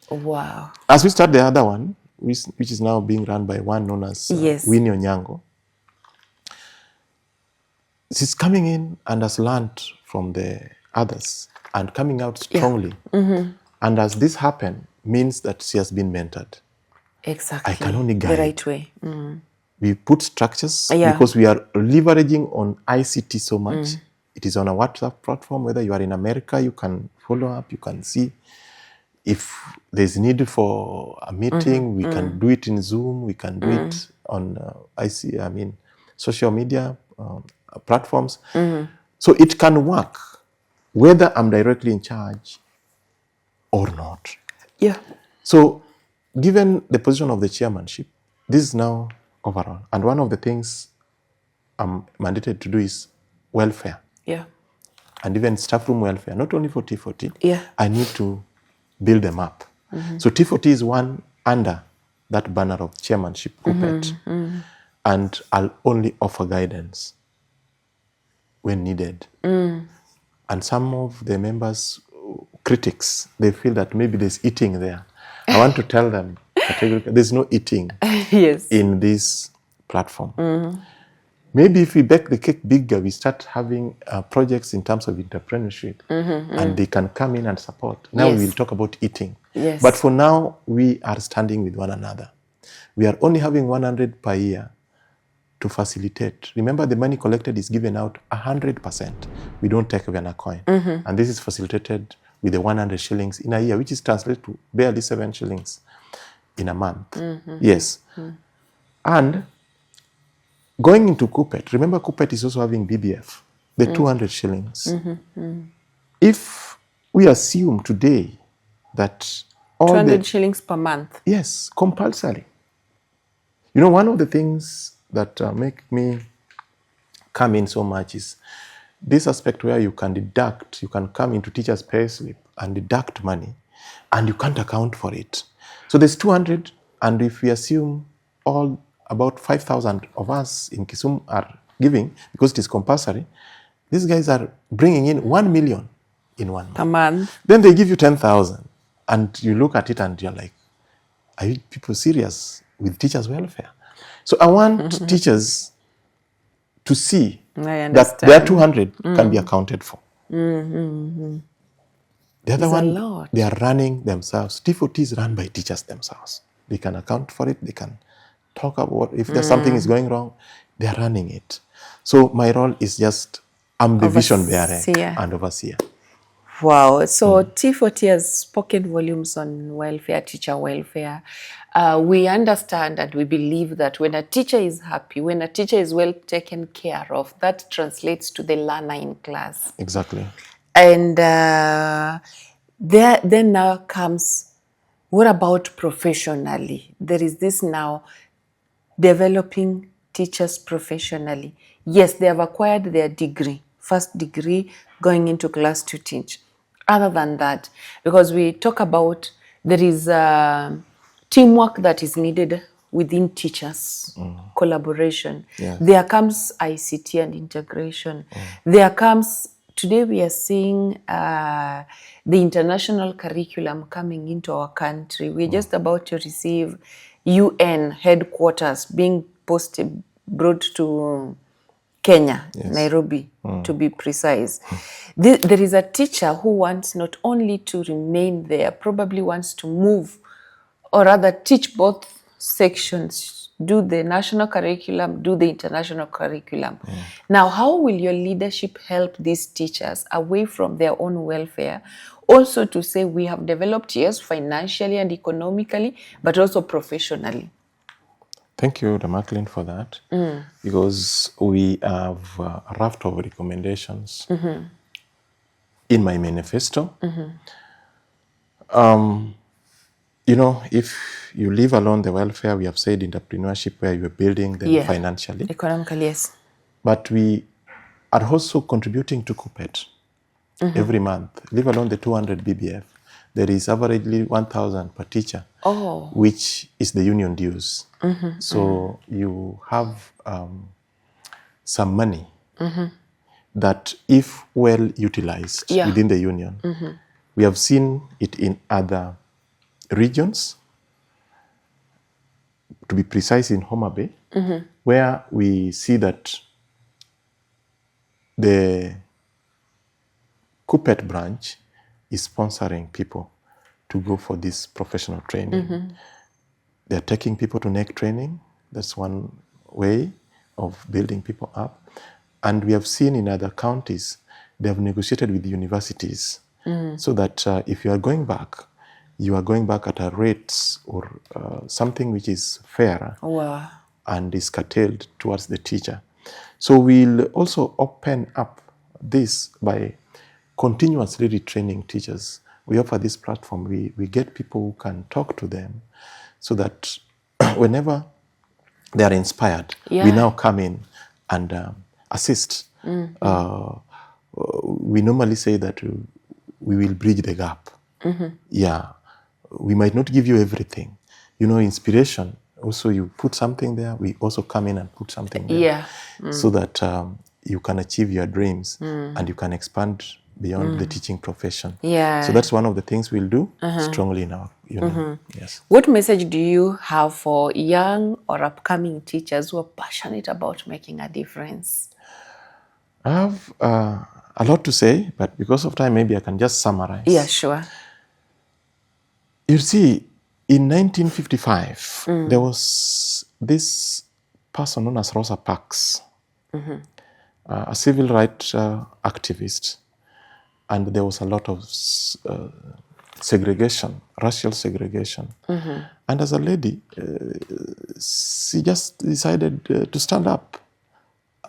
Wow. As we start the other one, which is now being run by one known as Winnie Onyango, she's coming in and has learned from the others and coming out strongly. And as this happened, means that she has been mentored. Exactly. I can only guide. The right way. We put structures because we are leveraging on ICT so much. It is on a WhatsApp platform. Whether you are in America, you can follow up, you can see. If there's need for a meeting, we can do it in Zoom, we can do it on social media platforms. So it can work, whether I'm directly in charge or not. So given the position of the chairmanship, this is now overall. And one of the things I'm mandated to do is welfare. And even staff room welfare, not only for T40, I need to build them up. So T40 is one under that banner of chairmanship, KUPPET, and I'll only offer guidance. when needed. And some of the members, critics, they feel that maybe there's eating there. I want to tell them categorically, there's no eating Yes. in this platform. Maybe if we bake the cake bigger, we start having projects in terms of entrepreneurship, and they can come in and support. Now Yes. we will talk about eating. Yes. But for now, we are standing with one another. We are only having 100 per year to facilitate. Remember, the money collected is given out 100%. We don't take even a coin. And this is facilitated with the 100 shillings in a year, which is translated to barely 7 shillings in a month. Yes. And going into KUPPET, remember KUPPET is also having BBF, the 200 shillings. If we assume today that all 200 shillings per month. Yes, compulsory. You know, one of the things that make me come in so much is this aspect where you can deduct, you can come into teacher's pay slip and deduct money, and you can't account for it. So there's 200, and if we assume all about 5,000 of us in Kisumu are giving, because it is compulsory, these guys are bringing in 1 million in 1 month. Per month. Then they give you 10,000, and you look at it and you're like, are you people serious with teachers' welfare? So I want teachers to see that their 200 can be accounted for. The other It's a one, lot. they are running themselves. T4T is run by teachers themselves. They can account for it. They can talk about if there's something is going wrong. They are running it. So my role is just, I'm the vision bearer Overseer. and overseer. Wow. So T40 has spoken volumes on welfare, teacher welfare. We understand and we believe that when a teacher is happy, when a teacher is well taken care of, that translates to the learner in class. Exactly. And then now comes, what about professionally? There is this now developing teachers professionally. Yes, they have acquired their degree, first degree, going into class to teach. Other than that, because we talk about there is teamwork that is needed within teachers, collaboration. Yes. There comes ICT and integration. There comes, today we are seeing the international curriculum coming into our country. We're just about to receive UN headquarters being brought to Kenya, Nairobi, to be precise. There is a teacher who wants not only to remain there, probably wants to move, or rather teach both sections, do the national curriculum, do the international curriculum. Now, how will your leadership help these teachers away from their own welfare, also to say we have developed, yes, financially and economically, but also professionally? Thank you, Damakline, for that, because we have a raft of recommendations in my manifesto. You know, if you leave alone the welfare, we have said entrepreneurship, where you are building them financially. Economically, yes. But we are also contributing to KUPPET every month, leave alone the 200 BBF. There is averagely 1,000 per teacher, which is the union dues. So you have some money that, if well utilized within the union, we have seen it in other regions, to be precise in Homa Bay, where we see that the KUPPET branch is sponsoring people to go for this professional training. They're taking people to NEC training. That's one way of building people up. And we have seen in other counties, they have negotiated with the universities so that if you are going back, you are going back at a rate or something which is fairer and is curtailed towards the teacher. So we'll also open up this by continuously retraining teachers. We offer this platform. We get people who can talk to them so that whenever they are inspired, we now come in and assist. We normally say that we will bridge the gap. We might not give you everything. You know, inspiration, also you put something there, we also come in and put something there. So that you can achieve your dreams and you can expand beyond the teaching profession. Yeah. So that's one of the things we'll do strongly in our union. Yes. What message do you have for young or upcoming teachers who are passionate about making a difference? I have a lot to say, but because of time, maybe I can just summarize. Yeah, sure. You see, in 1955, there was this person known as Rosa Parks, a civil rights activist, and there was a lot of segregation, racial segregation. And as a lady, she just decided to stand up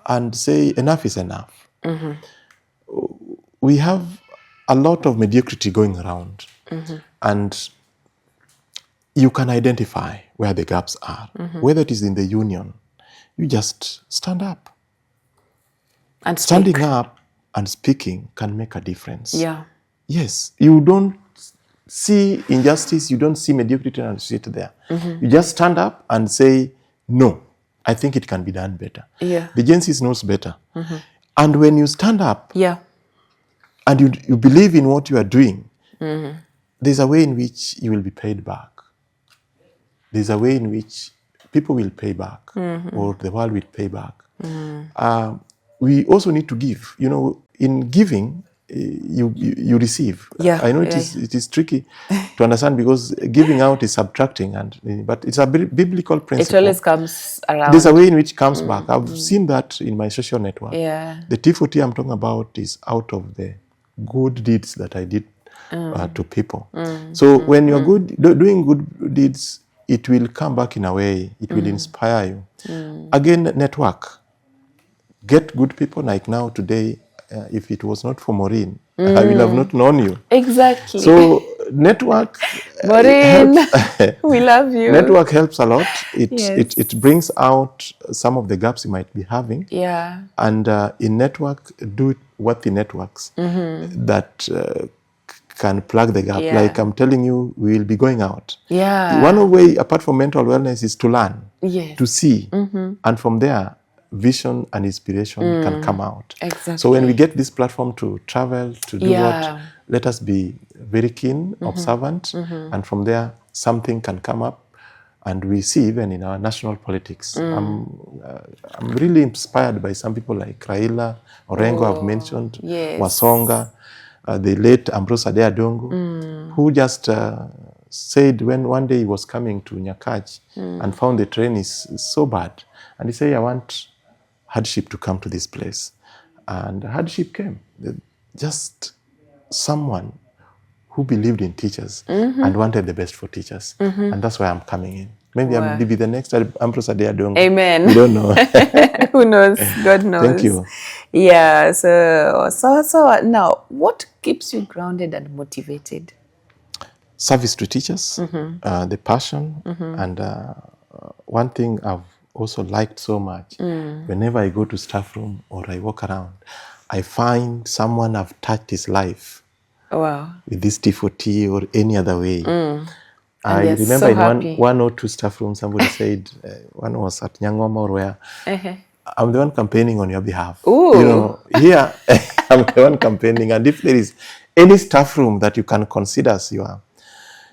and say enough is enough. We have a lot of mediocrity going around, and you can identify where the gaps are, whether it is in the union. You just stand up. And Standing up and speaking can make a difference. Yeah. Yes, you don't see injustice, you don't see mediocrity and sit there. You just stand up and say, no, I think it can be done better. Yeah. The Gensis knows better. And when you stand up Yeah. and you believe in what you are doing, there's a way in which you will be paid back. There's a way in which people will pay back, or the world will pay back. We also need to give. You know, in giving, you receive. Yeah, I know it is tricky to understand because giving out is subtracting, but it's a biblical principle. It always comes around. There's a way in which it comes back. I've seen that in my social network. Yeah. The T4T I'm talking about is out of the good deeds that I did to people. So when you're doing good deeds, it will come back in a way. It will inspire you. Again, network. Get good people. Like now, today, if it was not for Maureen, I will have not known you. Exactly. So network. Maureen, we love you. Network helps a lot. Yes. It brings out some of the gaps you might be having. Yeah. And in network, do worthy networks that can plug the gap. Yeah. Like I'm telling you, we will be going out. Yeah. One way, apart from mental wellness, is to learn, Yes. to see. And from there, vision and inspiration can come out. Exactly. So when we get this platform to travel, to do Yeah. what, let us be very keen, observant, and from there, something can come up. And we see even in our national politics. I'm really inspired by some people like Raila, Orengo I've mentioned, yes. Wasonga, the late Ambrose Adeadongo, who just said when one day he was coming to Nyakach and found the train is so bad. And he said, I want hardship to come to this place. And hardship came. Just someone who believed in teachers and wanted the best for teachers. And that's why I'm coming in. Maybe Wow. I'll be the next Ambrose Adeadongo. Amen. We don't know. Who knows? God knows. Thank you. Yeah. So now, what keeps you grounded and motivated? Service to teachers, the passion, and one thing I've also liked so much, whenever I go to staff room or I walk around, I find someone I've touched his life Wow. with this T4T or any other way. I they're remember so in happy. one or two staff rooms, somebody said, one was at Nyangoma or where, I'm the one campaigning on your behalf. Ooh. You know, here I'm the one campaigning. And if there is any staff room that you can consider as your,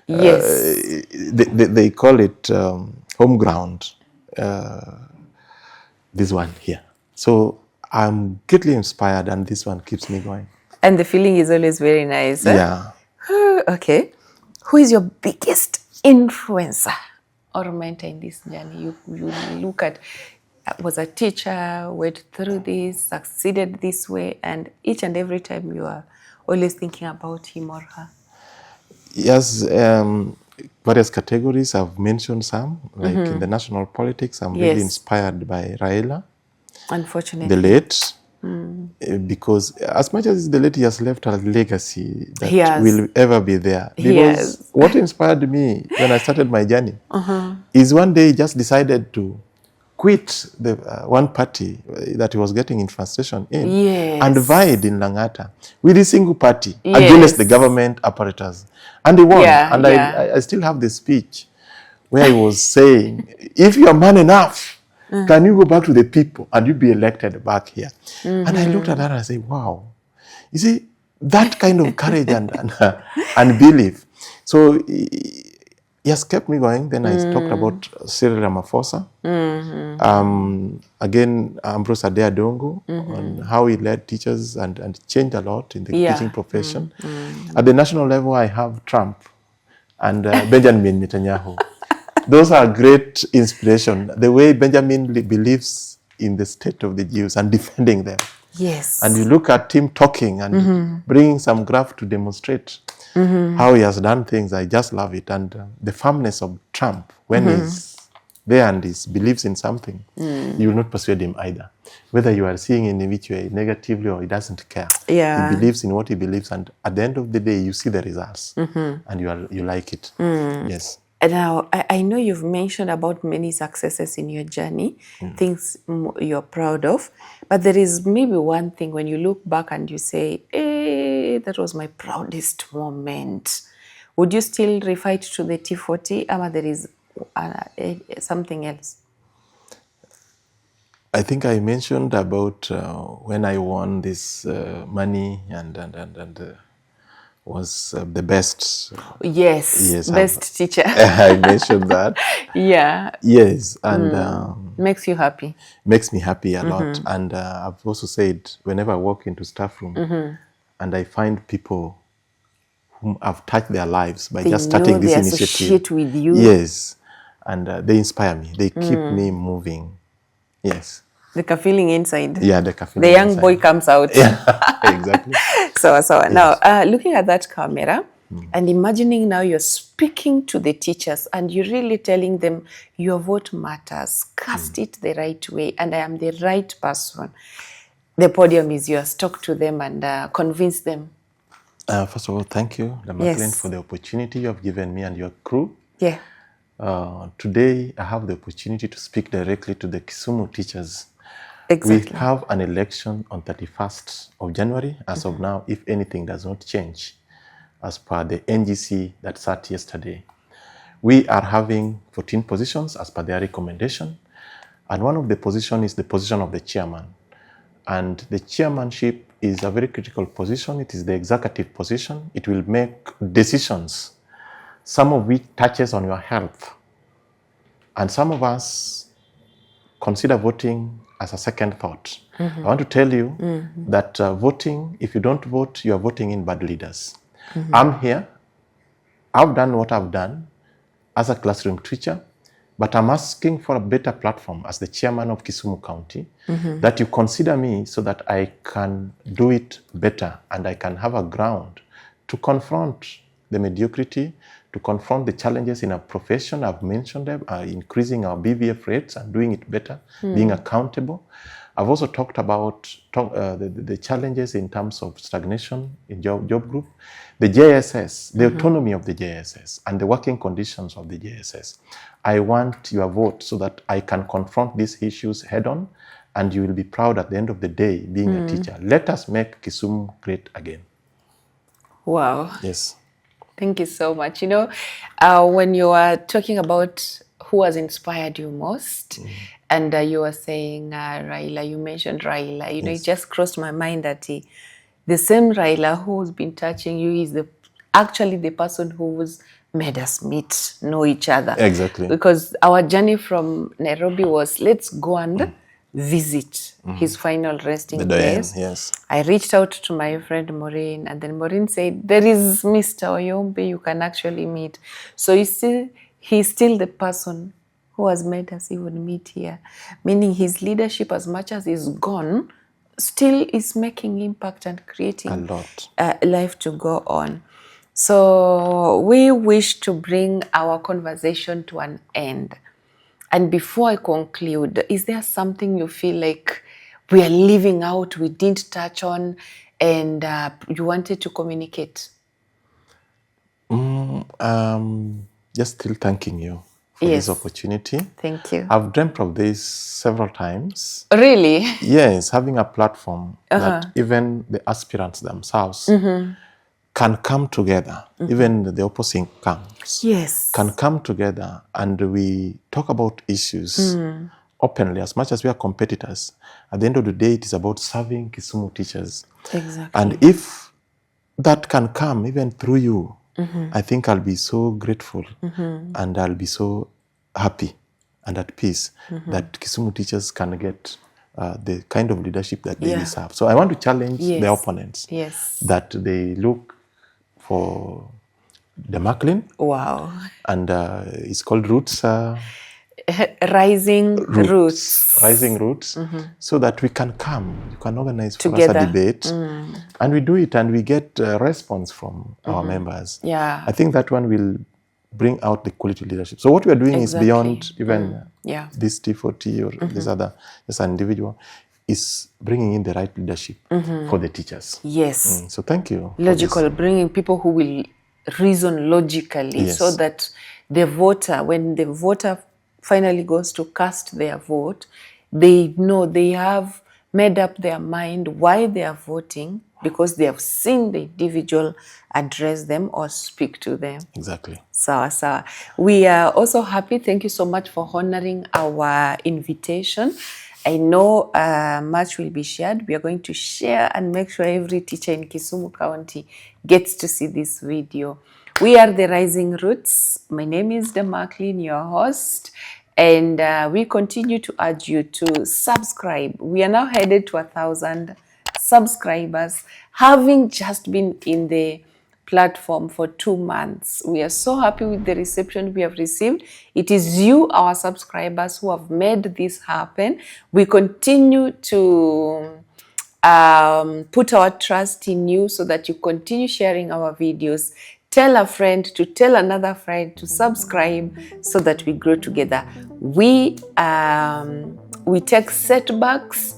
Yes. they call it home ground, this one here. So I'm greatly inspired and this one keeps me going. And the feeling is always very nice. Yeah. Okay. Who is your biggest influencer or mentor in this journey? You look at, was a teacher, went through this, succeeded this way, and each and every time you are always thinking about him or her. Yes, various categories. I've mentioned some, like in the national politics, I'm really Yes. inspired by Raila, Unfortunately. the late, because as much as the late, he has left a legacy that He has. will ever be there. He Because has. what inspired me when I started my journey is one day he just decided to quit the one party that he was getting infiltration in Yes. and vied in Langata with a single party Yes. against the government apparatus. And he won. Yeah, And yeah. I still have the speech where he was saying, if you are man enough Can you go back to the people and you be elected back here? And I looked at her and I said, wow. You see, that kind of courage and belief. So he has kept me going. Then I talked about Cyril Ramaphosa. Again, Ambrose Adeadongo, on how he led teachers and changed a lot in the teaching profession. At the national level, I have Trump and Benjamin Netanyahu. Those are great inspiration. The way Benjamin believes in the state of the Jews and defending them. Yes. And you look at him talking and bringing some graph to demonstrate how he has done things. I just love it. And the firmness of Trump, when he's there and he believes in something, you will not persuade him either. Whether you are seeing in which way, negatively, or he doesn't care. Yeah. He believes in what he believes. And at the end of the day, you see the results and you like it. Yes. Now, I know you've mentioned about many successes in your journey, things you're proud of, but there is maybe one thing when you look back and you say, hey, that was my proudest moment. Would you still refer it to the T40, or there is something else? I think I mentioned about when I won this money and was the best. Yes, best teacher. I mentioned that. Yeah. Yes, and makes you happy. Makes me happy a lot. And I've also said, whenever I walk into staff room and I find people whom I've touched their lives by just starting this initiative. Associate with you. Yes, and they inspire me. They keep me moving. Yes. The feeling inside. Yeah, the The young inside. Boy comes out. Yeah, exactly. So yes. Now, looking at that camera and imagining now you're speaking to the teachers and you're really telling them your vote matters, cast it the right way, and I am the right person. The podium is yours. Talk to them and convince them. First of all, thank you, Lifeline, for the opportunity you have given me and your crew. Yeah. Today, I have the opportunity to speak directly to the Kisumu teachers. Exactly. We have an election on 31st of January, as of now, if anything does not change, as per the NGC that sat yesterday. We are having 14 positions as per their recommendation, and one of the positions is the position of the chairman. And the chairmanship is a very critical position. It is the executive position. It will make decisions, some of which touches on your health. And some of us consider voting as a second thought. I want to tell you that voting, if you don't vote, you are voting in bad leaders. I'm here. I've done what I've done as a classroom teacher, but I'm asking for a better platform as the chairman of Kisumu County, that you consider me so that I can do it better and I can have a ground to confront the mediocrity, to confront the challenges in our profession. I've mentioned them, increasing our BVF rates and doing it better, being accountable. I've also talked about the challenges in terms of stagnation in job group, the JSS, the autonomy of the JSS, and the working conditions of the JSS. I want your vote so that I can confront these issues head on, and you will be proud at the end of the day being a teacher. Let us make Kisumu great again. Wow. Yes. Thank you so much. You know, when you are talking about who has inspired you most, and you were saying Raila, you mentioned Raila, you know, it just crossed my mind that the same Raila who's been touching you is actually the person who's made us know each other. Exactly. Because our journey from Nairobi was, let's go and visit his final resting place. Yes. I reached out to my friend Maureen, and then Maureen said, there is Mr. Oyombe you can actually meet. So he's still the person who has made us even meet here. Meaning his leadership, as much as he's gone, still is making impact and creating a lot life to go on. So we wish to bring our conversation to an end. And before I conclude, is there something you feel like we are leaving out, we didn't touch on, and you wanted to communicate? Just still thanking you for this opportunity. Thank you. I've dreamt of this several times. Really? Yes, having a platform that even the aspirants themselves can come together, even the opposing camps can come together, and we talk about issues openly, as much as we are competitors, at the end of the day, it is about serving Kisumu teachers. Exactly. And if that can come even through you, I think I'll be so grateful and I'll be so happy and at peace that Kisumu teachers can get the kind of leadership that they deserve. So I want to challenge the opponents that they look for the Macklin. Wow. And it's called Roots. Rising Roots. Rising Roots. So that we can come, you can organize for us a debate. And we do it and we get a response from our members. Yeah. I think that one will bring out the quality leadership. So what we are doing is beyond even this T40 or this individual, is bringing in the right leadership for the teachers. Yes. So thank you. Logical, bringing people who will reason logically so that the voter, when the voter finally goes to cast their vote, they know they have made up their mind why they are voting, because they have seen the individual address them or speak to them. Exactly. Sawa. We are also happy. Thank you so much for honoring our invitation. I know much will be shared. We are going to share and make sure every teacher in Kisumu County gets to see this video. We are the Rising Roots. My name is Macklin, your host, and we continue to urge you to subscribe. We are now headed to 1,000 subscribers, having just been in the platform for 2 months. We are so happy with the reception we have received. It is you, our subscribers, who have made this happen. We continue to put our trust in you so that you continue sharing our videos. Tell a friend to tell another friend to subscribe so that we grow together. We take setbacks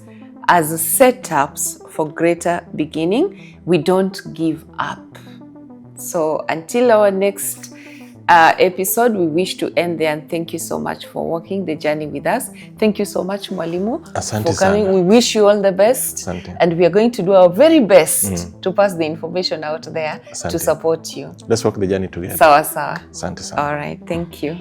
as setups for greater beginning. We don't give up. So until our next episode, we wish to end there, and thank you so much for walking the journey with us. Thank you so much, Mwalimu, Asante for coming. sana. We wish you all the best. Asante. And we are going to do our very best to pass the information out there Asante. to support you. Let's walk the journey together. Sawa. Asante sana. All right, thank you.